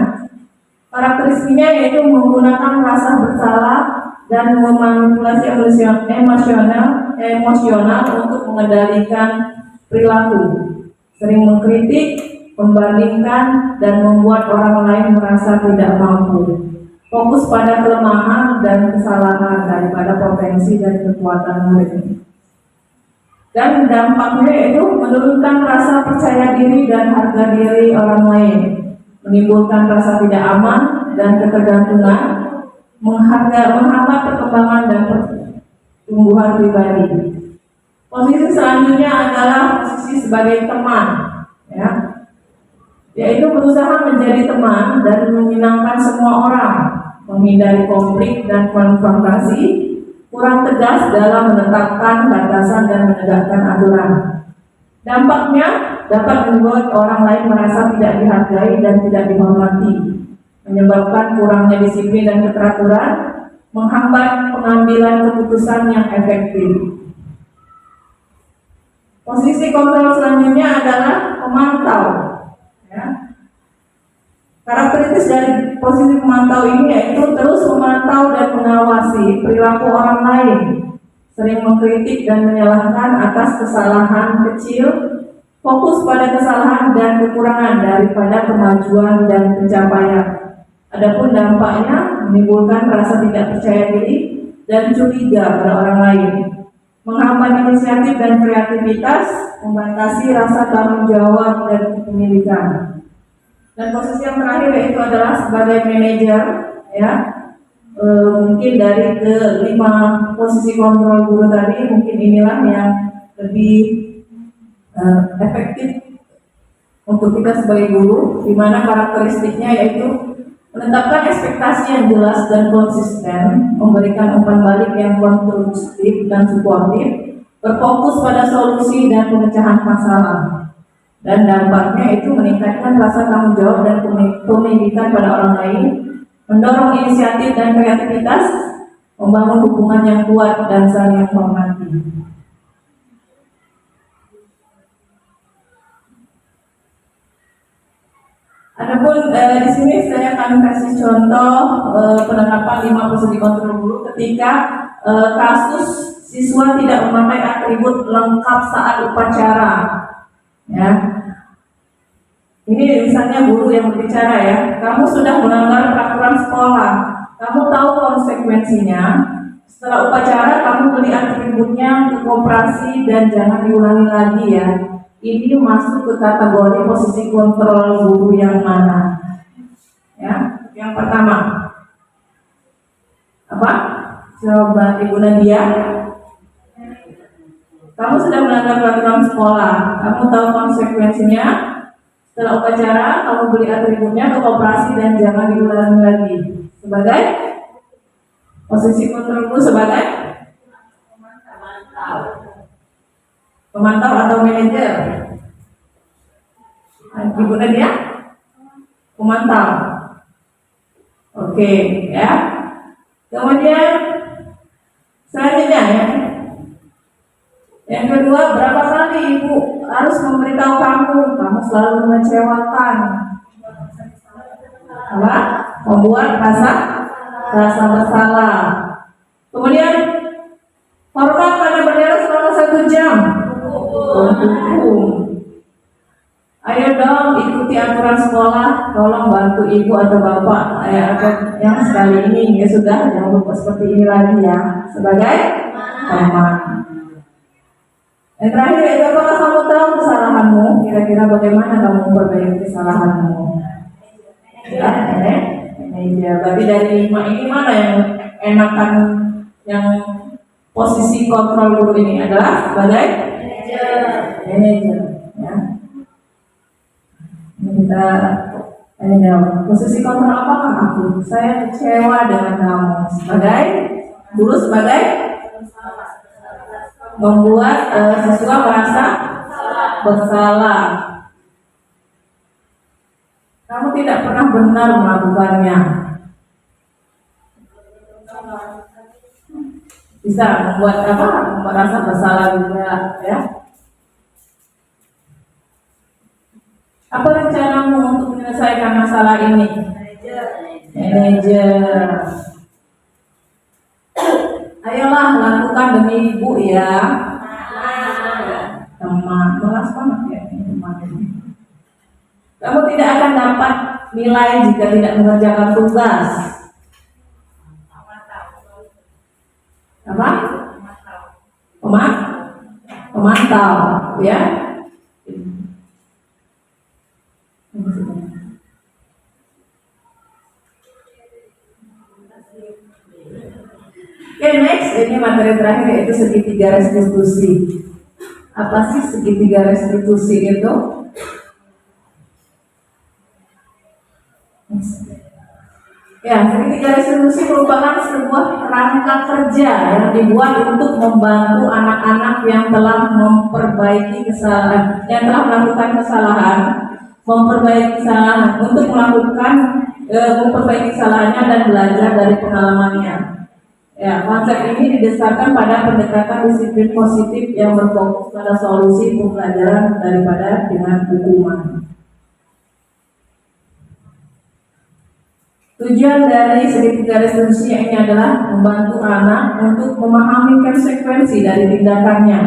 Speaker 4: Karakteristiknya yaitu menggunakan rasa bersalah dan memanipulasi emosional untuk mengendalikan perilaku, sering mengkritik, membandingkan, dan membuat orang lain merasa tidak mampu. Fokus pada kelemahan dan kesalahan daripada potensi dan kekuatan murid. Dan dampaknya yaitu menurunkan rasa percaya diri dan harga diri orang lain, menimbulkan rasa tidak aman dan ketergantungan, menghambat perkembangan dan pertumbuhan pribadi. Posisi selanjutnya adalah posisi sebagai teman, ya, yaitu berusaha menjadi teman dan menyenangkan semua orang, menghindari konflik dan konfrontasi, kurang tegas dalam menetapkan batasan dan menegakkan aturan. Dampaknya dapat membuat orang lain merasa tidak dihargai dan tidak dihormati, menyebabkan kurangnya disiplin dan keteraturan, menghambat pengambilan keputusan yang efektif. Posisi kontrol selanjutnya adalah pemantau. Ya. Karakteristik dari posisi pemantau ini yaitu terus memantau dan mengawasi perilaku orang lain, sering mengkritik dan menyalahkan atas kesalahan kecil, fokus pada kesalahan dan kekurangan daripada kemajuan dan pencapaian. Adapun dampaknya menimbulkan rasa tidak percaya diri dan curiga pada orang lain, menghambat inisiatif dan kreativitas, membatasi rasa tanggung jawab dan kepemilikan. Dan posisi yang terakhir yaitu adalah sebagai manajer, ya. Mungkin dari ke-5 posisi kontrol guru tadi, mungkin inilah yang lebih efektif untuk kita sebagai guru, di mana karakteristiknya yaitu menetapkan ekspektasi yang jelas dan konsisten, memberikan umpan balik yang konstruktif dan suportif, berfokus pada solusi dan pemecahan masalah. Dan dampaknya itu meningkatkan rasa tanggung jawab dan pemilikan pada orang lain, mendorong inisiatif dan kreativitas, membangun hubungan yang kuat dan saling menghormati. Adapun di sini saya akan kasih contoh penerapan 5 posisi kontrol guru ketika kasus siswa tidak memakai atribut lengkap saat upacara. Ya, ini misalnya guru yang berbicara, ya, kamu sudah melanggar peraturan sekolah, kamu tahu konsekuensinya. Setelah upacara kamu beli atributnya ke koperasi dan jangan diulangi lagi, ya. Ini masuk ke kategori posisi kontrol guru yang mana? Ya, yang pertama apa? Coba Ibu Nadia. Kamu sudah melanggar peraturan sekolah, kamu tahu konsekuensinya. Setelah upacara, kamu beli atributnya ke koperasi dan jangan diulangi lagi. Sebagai posisi kontrol guru sebagai pemantau atau manajer. Ibu Nadia, pemantau. Oke, ya. Kemudian selanjutnya, ya. Yang kedua, berapa kali ibu harus memberitahu kamu selalu mengecewakan. Apa? Membuat rasa bersalah. Kemudian, hormat pada bendera selama 1 jam. Ayo dong ikuti aturan sekolah, tolong bantu ibu atau bapak yang sekali ini, ya sudah, jangan lupa seperti ini lagi, ya, sebagai teman. Yang terakhir itu, apakah kamu tahu kesalahanmu? Kira-kira bagaimana kamu memperbaiki kesalahanmu? Ya, manajer. Berarti dari 5 ini mana yang enakan, yang posisi kontrol guru ini adalah sebagai manajer. Ya. Ini kita posisi kontrol apakah aku? Saya kecewa dengan kamu. Sebagai guru, sebagai membuat siswa merasa bersalah. Kamu tidak pernah benar melakukannya. Bisa membuat merasa bersalah juga, ya. Apa rencanamu untuk menyelesaikan masalah ini? Manajer. Ayolah lakukan demi ibu, ya. Teman, kelas banget, ya, teman ini. Kamu tidak akan dapat nilai jika tidak mengerjakan tugas. Apa? Pemantau, ya. Oke, next, ini materi terakhir yaitu segitiga restitusi. Apa sih segitiga restitusi itu? Ya, segitiga restitusi merupakan sebuah kerangka kerja yang dibuat untuk membantu anak-anak yang telah memperbaiki kesalahan, yang telah melakukan kesalahan, memperbaiki kesalahan, untuk melakukan memperbaiki kesalahannya dan belajar dari pengalamannya. Ya, konsep ini didasarkan pada pendekatan disiplin positif yang berfokus pada solusi pembelajaran daripada dengan hukuman. Tujuan dari segitiga restitusi ini adalah membantu anak untuk memahami konsekuensi dari tindakannya,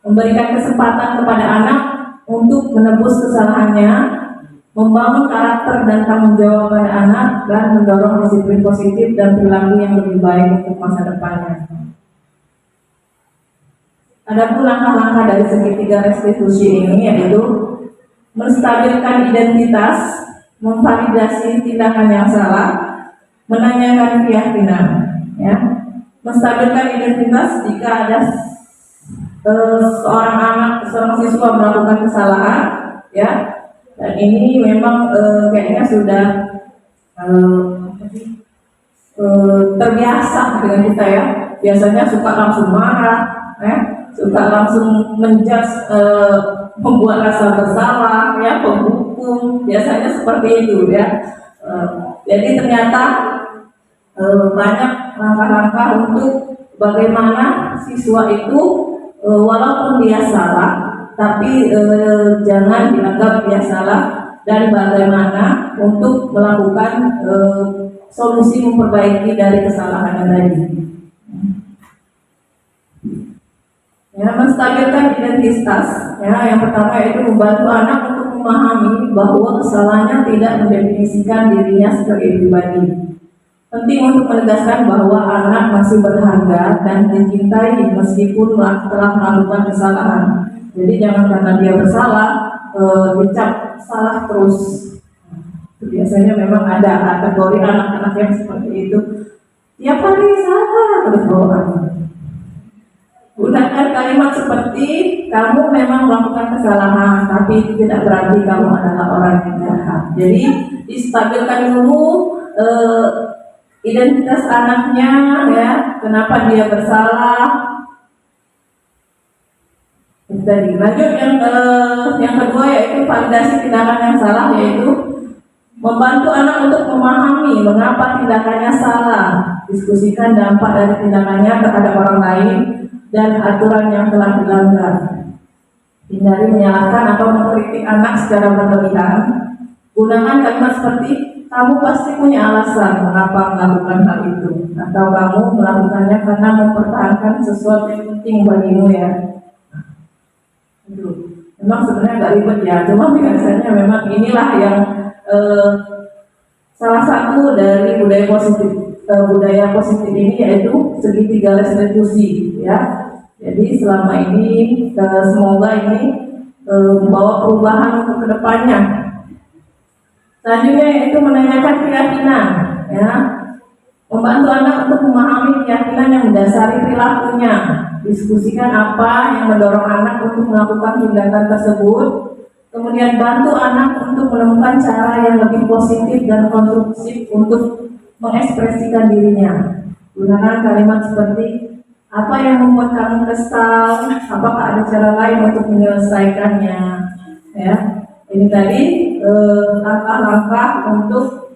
Speaker 4: memberikan kesempatan kepada anak untuk menebus kesalahannya, membangun karakter dan tanggung jawab pada anak, dan mendorong disiplin positif dan perilaku yang lebih baik untuk masa depannya. Adapun langkah-langkah dari segitiga restitusi ini yaitu menstabilkan identitas, memvalidasi tindakan yang salah, menanyakan keyakinan, ya, menstabilkan identitas jika ada seorang siswa melakukan kesalahan, ya, dan ini memang kayaknya sudah terbiasa dengan kita ya. Biasanya suka langsung marah, ya, suka langsung menjudge, membuat rasa bersalah, ya, penghukum, biasanya seperti itu ya. Jadi ternyata banyak langkah-langkah untuk bagaimana siswa itu walaupun dia salah, tapi jangan dianggap dia salah, dan bagaimana untuk melakukan solusi memperbaiki dari kesalahan tadi. Ya, menstabilkan identitas. Ya, yang pertama yaitu membantu anak untuk memahami bahwa kesalahannya tidak mendefinisikan dirinya sebagai pribadi. Penting untuk menegaskan bahwa anak masih berharga dan dicintai meskipun telah melakukan kesalahan. Jadi jangan karena dia bersalah dicap salah terus. Biasanya memang ada kategori anak-anak yang seperti itu. Tiap hari salah terus bawaan. Gunakan kalimat seperti kamu memang melakukan kesalahan, tapi tidak berarti kamu adalah orang yang jahat. Jadi distabilkan dulu identitas anaknya, ya, kenapa dia bersalah. Jadi lanjut yang kedua yaitu validasi tindakan yang salah, yaitu membantu anak untuk memahami mengapa tindakannya salah, diskusikan dampak dari tindakannya terhadap orang lain dan aturan yang telah dilanggar. Hindari menyalahkan atau mengkritik anak secara berlebihan. Gunakan kalimat seperti kamu pasti punya alasan mengapa melakukan hal itu, atau kamu melakukannya karena mempertahankan sesuatu yang penting bagimu, ya. Memang sebenarnya agak ribet ya, cuma biasanya memang inilah yang salah satu dari budaya positif ini, yaitu segitiga restitusi, ya. Jadi selama ini semoga ini membawa perubahan untuk kedepannya. Selanjutnya yaitu menanyakan keyakinan, ya, membantu anak untuk memahami keyakinan yang mendasari perilakunya. Diskusikan apa yang mendorong anak untuk melakukan tindakan tersebut. Kemudian bantu anak untuk menemukan cara yang lebih positif dan konstruktif untuk mengekspresikan dirinya. Gunakan kalimat seperti apa yang membuat kamu kesal, apakah ada cara lain untuk menyelesaikannya, ya. Ini tadi langkah-langkah untuk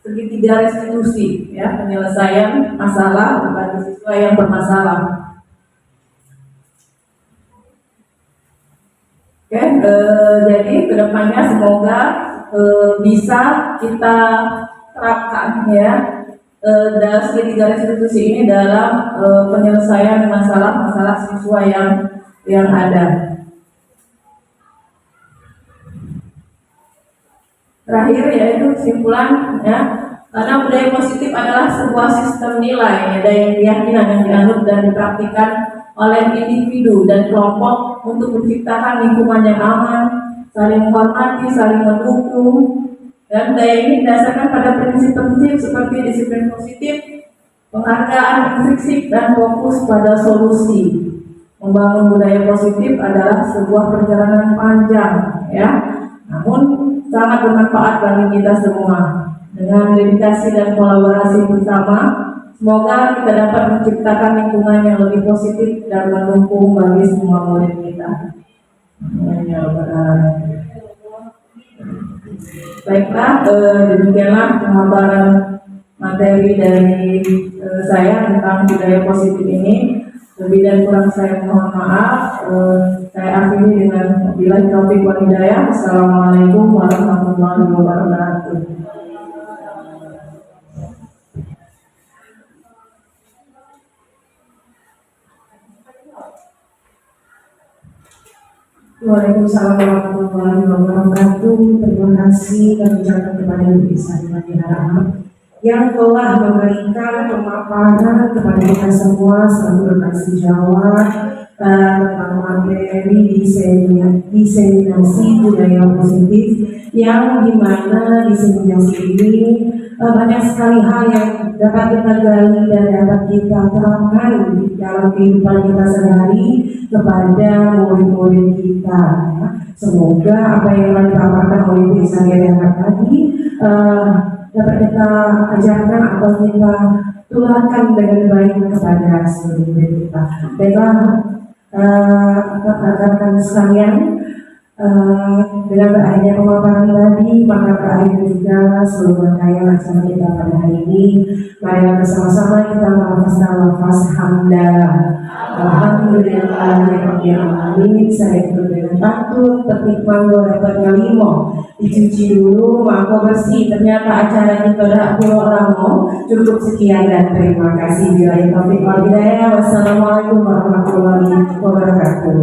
Speaker 4: segitiga restitusi, ya, penyelesaian masalah bagi siswa yang bermasalah. Oke, jadi kedepannya semoga bisa kita terapkan, ya, dalam segitiga restitusi ini dalam penyelesaian masalah-masalah siswa yang ada. Terakhir yaitu kesimpulan, ya, karena budaya positif adalah sebuah sistem nilai, ya, dan keyakinan yang dianut dan dipraktikkan oleh individu dan kelompok untuk menciptakan lingkungan yang aman, saling menghormati, saling mendukung, dan budaya ini didasarkan pada prinsip-prinsip seperti disiplin positif, penghargaan intrinsik, dan fokus pada solusi. Membangun budaya positif adalah sebuah perjalanan panjang, ya, namun sangat bermanfaat bagi kita semua. Dengan dedikasi dan kolaborasi bersama, semoga kita dapat menciptakan lingkungan yang lebih positif dan mendukung bagi semua murid kita. Baiklah, demikianlah pemaparan materi dari saya tentang budaya positif ini. Lebih dan kurang saya mohon maaf. Saya akhiri dengan billahi taufiq wal hidayah. Assalamualaikum warahmatullahi wabarakatuh.
Speaker 1: Waalaikumsalam warahmatullahi wabarakatuh. Terima kasih kami ucapkan kepada Ibu Isani Rahmat yang telah memberikan pemaparan kepada kita semua selalu berkasih jawab tentang materi diseminasi budaya positif, yang dimana diseminasi ini banyak sekali hal yang dapat kita gali dan dapat kita terapkan dalam kehidupan kita sehari kepada murid-murid kita. Semoga apa yang telah dipaparkan oleh Bu Isania tadi dapat kita ajarkan atau kita tularkan dengan baik kepada seluruh murid kita. Baiklah, rekan-rekan sekalian, dengan berakhirnya pemaparan tadi, maka berakhir juga seluruh rangkaian acara kita pada hari ini. Mari bersama-sama kita melafazkan lafaz hamdalah. Alhamdulillahirobbilalamin. Saya ikut dengan patuh, petik manggo dapatnya limo, dicuci dulu, manggo bersih. Ternyata acara kita dah pulau lamo. Cukup sekian dan terima kasih. Bila taufik wal hidayah. Wassalamualaikum warahmatullahi wabarakatuh.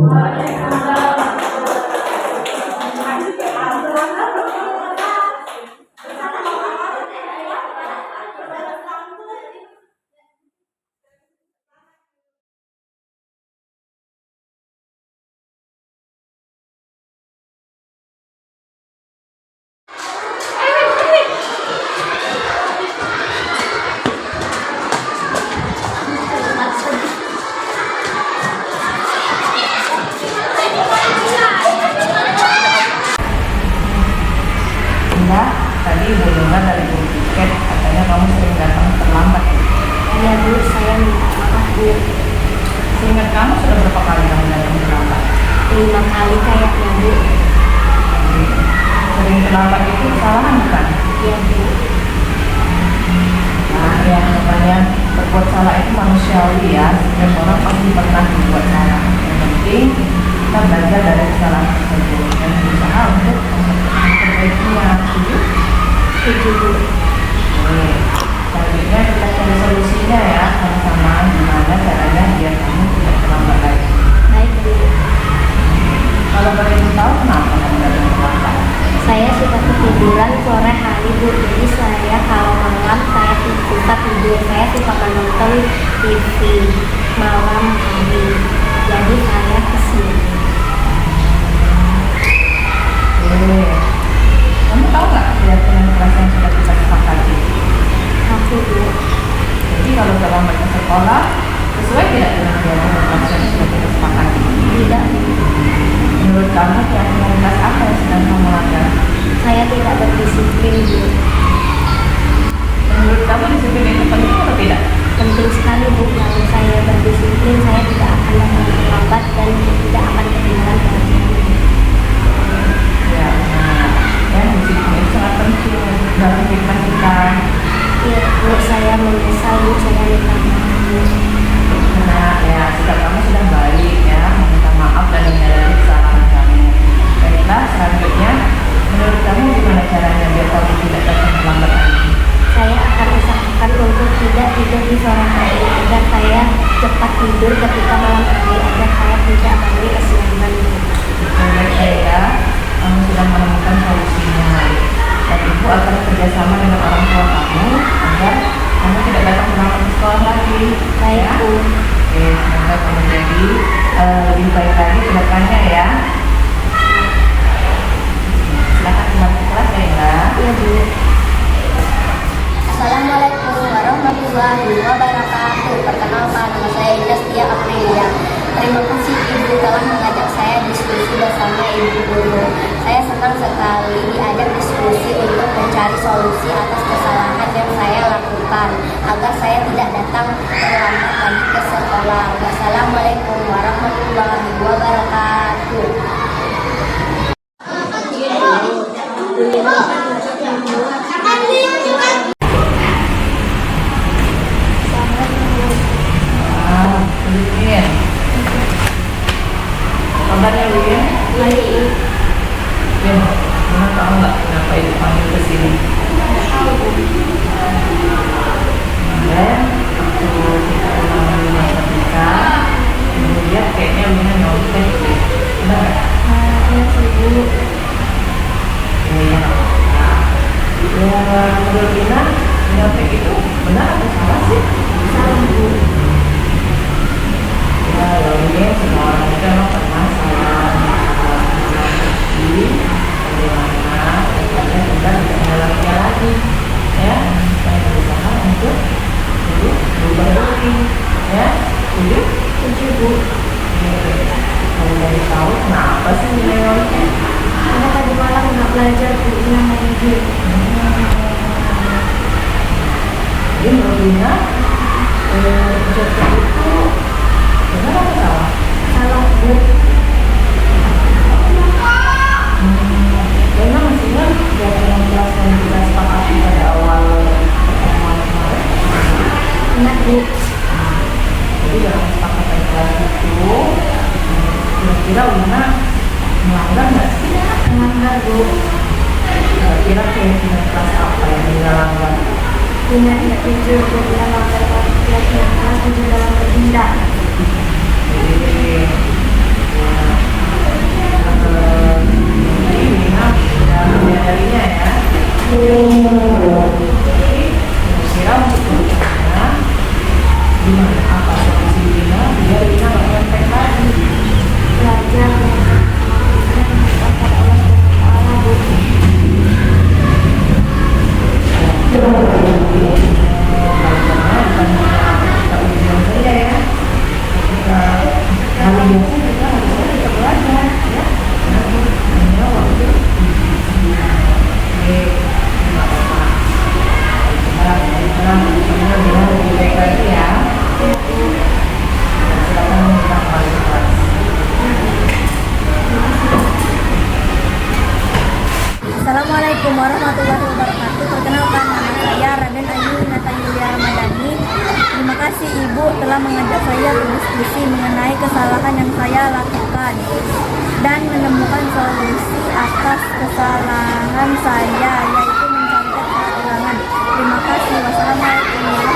Speaker 6: Tadi ibu dengar dari Bu Tiket katanya kamu sering datang terlambat.
Speaker 5: Iya Bu, saya minta maaf Bu.
Speaker 6: Seingat kamu sudah berapa kali kamu datang terlambat?
Speaker 5: 5 kali kayaknya Bu.
Speaker 6: Sering terlambat itu kesalahan bukan?
Speaker 5: Iya Bu.
Speaker 6: Nah, yang namanya berbuat salah itu manusiawi ya. Setiap orang pasti pernah berbuat salah. Yang penting kita belajar dari kesalahan tersebut dan berusaha untuk memperbaikinya.
Speaker 5: Setuju Bu.
Speaker 6: Selanjutnya kita cari solusinya ya, sama-sama gimana caranya biar kamu tidak terlambat lagi.
Speaker 5: Baik Bu.
Speaker 6: Kalau boleh tahu kenapa kamu datang terlambat?
Speaker 5: Saya suka ketiduran sore hari Bu. Jadi saya kalau malam saya suka tidur. Saya suka menonton TV malam hari. Jadi saya kesini.
Speaker 6: Kamu tahu nggak keyakinan kelas yang sudah kita sepakati?
Speaker 5: Aku Bu.
Speaker 6: Jadi kalau terlambat ke sekolah, sesuai tidak dengan keyakinan kelas yang sudah kita sepakati?
Speaker 5: Tidak Bu.
Speaker 6: Menurut kamu keyakinan kelas apa yang sedang kamu langgar?
Speaker 5: Saya tidak berdisiplin Bu.
Speaker 6: Menurut kamu disiplin itu penting atau tidak?
Speaker 5: Penting sekali Bu. Kalau saya berdisiplin, saya tidak akan datang terlambat dan tidak akan ketinggalan pelajaran.
Speaker 6: Ya, nah, ya disiplin itu sangat penting dalam kehidupan kita.
Speaker 5: Iya Bu, saya menyesal Bu, saya minta maaf Bu.
Speaker 6: Nah, ya sikap kamu sudah baik ya, meminta maaf dan menyadari kesalahan kamu. Baiklah, selanjutnya menurut kamu gimana caranya biar kamu tidak datang terlambat lagi?
Speaker 5: Saya akan usahakan untuk tidak tidur di sore hari agar saya cepat tidur ketika malam hari agar saya tidak bangun kesiangan.
Speaker 6: Baik ya, kamu sudah menemukan solusinya. Dan ibu akan kerjasama dengan orang tua kamu agar kamu tidak datang terlambat ke sekolah lagi.
Speaker 5: Baik Bu.
Speaker 6: Oke, semoga kamu jadi lebih baik lagi ke depannya ya. Silakan kembali ke kelas ya Indah.
Speaker 5: Iya Bu.
Speaker 7: Assalamualaikum warahmatullahi wabarakatuh. Perkenalkan, nama saya Indah Setia Aprilia. Terima kasih Ibu telah mengajak saya diskusi bersama Ibu Guru. Saya senang sekali diajak diskusi untuk mencari solusi atas kesalahan yang saya lakukan agar saya tidak datang terlambat lagi ke sekolah. Wassalamualaikum warahmatullahi wabarakatuh.
Speaker 6: Win, kabarnya Win?
Speaker 5: Baik.
Speaker 6: Win, kamu tahu nggak kenapa ibu panggil ke sini? Kemarin waktu kita ulangan matematika, ibu lihat kayaknya Wina nyontek deh, benar nggak?
Speaker 5: Iya sih Bu.
Speaker 6: Iya. Nah, ya menurut Wina nyontek itu benar atau salah sih?
Speaker 5: Salah Bu.
Speaker 6: Ya, lalu semua orang itu emang pernah salah bagaimana supaya kita tidak mengulanginya lagi, ya. Saya berusaha untuk berubah diri, ya. Setuju?
Speaker 5: Setuju Bu.
Speaker 6: Kalau dari tahu kenapa sih nilai nolnya?
Speaker 5: Karena tadi malam nggak belajar Bu, yang main game.
Speaker 6: Jadi menurut Lina, nyontek itu benar atau salah?
Speaker 5: Salah Bu.
Speaker 6: Lina masih ingat pelajaran kelas yang kita sepakati pada awal pertemuan kemarin?
Speaker 5: Ingat Bu.
Speaker 6: Jadi dalam kesepakatan kelas itu kira-kira Lina melanggar nggak sih?
Speaker 5: Melanggar Bu.
Speaker 6: Kira-kira keyakinan kelas apa yang Lina langgar?
Speaker 5: Lina tidak jujur Bu, Lina melanggar keyakinan kelas jujur dalam bertindak.
Speaker 6: Jadi Lina sudah menyadarinya ya. Jadi kira untuk berikutnya gimana, apa solusi Lina biar Lina nggak nyontek lagi?
Speaker 5: Belajar kepada Allah SWT Bu.
Speaker 7: Assalamualaikum warahmatullahi wabarakatuh. Perkenalkan, nama saya Raden Ayu Nata Yulia Ramadhani. Terima kasih Ibu telah mengajak saya berdiskusi mengenai kesalahan yang saya lakukan dan menemukan solusi atas kesalahan saya, yaitu mencontek surat ulangan. Terima kasih. Wassalamualaikum warahmatullahi wabarakatuh.